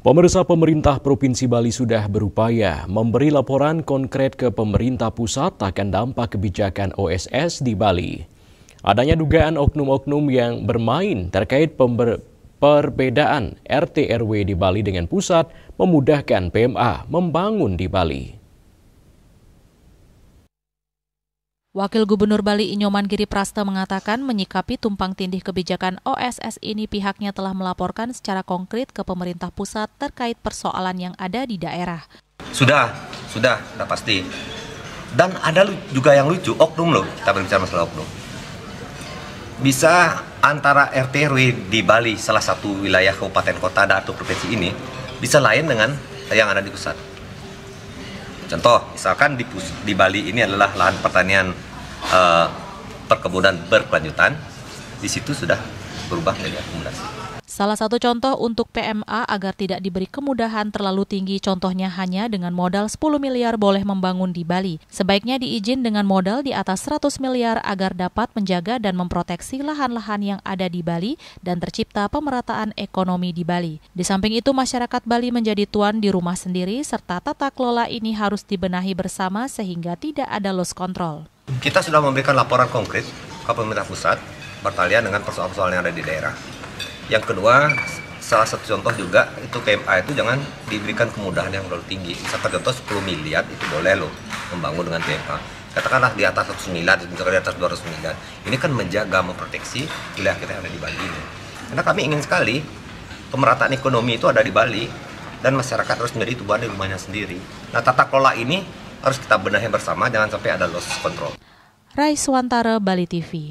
Pemirsa, pemerintah Provinsi Bali sudah berupaya memberi laporan konkret ke pemerintah pusat akan dampak kebijakan OSS di Bali. Adanya dugaan oknum-oknum yang bermain terkait perbedaan RT RW di Bali dengan pusat memudahkan PMA membangun di Bali. Wakil Gubernur Bali Inyoman Giriprasta mengatakan menyikapi tumpang tindih kebijakan OSS ini pihaknya telah melaporkan secara konkret ke pemerintah pusat terkait persoalan yang ada di daerah. Sudah pasti. Dan ada juga yang lucu, oknum loh, kita berbicara masalah oknum. Bisa antara RT RW di Bali, salah satu wilayah kabupaten kota atau provinsi ini, bisa lain dengan yang ada di pusat. Contoh, misalkan di Bali ini adalah lahan pertanian perkebunan berkelanjutan, di situ sudah berubah menjadi akumulasi. Salah satu contoh untuk PMA agar tidak diberi kemudahan terlalu tinggi, contohnya hanya dengan modal 10 miliar boleh membangun di Bali. Sebaiknya diizin dengan modal di atas 100 miliar agar dapat menjaga dan memproteksi lahan-lahan yang ada di Bali dan tercipta pemerataan ekonomi di Bali. Di samping itu, masyarakat Bali menjadi tuan di rumah sendiri serta tata kelola ini harus dibenahi bersama sehingga tidak ada loss control. Kita sudah memberikan laporan konkret ke pemerintah pusat berkaitan dengan persoalan-persoalan yang ada di daerah. Yang kedua, salah satu contoh juga itu PMA itu jangan diberikan kemudahan yang terlalu tinggi. Misalkan contoh 10 miliar itu boleh loh membangun dengan PMA. Katakanlah di atas 100 miliar, misalkan di atas 200 miliar. Ini kan menjaga, memproteksi wilayah kita yang ada di Bali ini. Karena kami ingin sekali pemerataan ekonomi itu ada di Bali dan masyarakat harus menjadi tuan di rumahnya sendiri. Nah, tata kelola ini harus kita benahi bersama, jangan sampai ada loss control. Rai Swantara, Bali TV.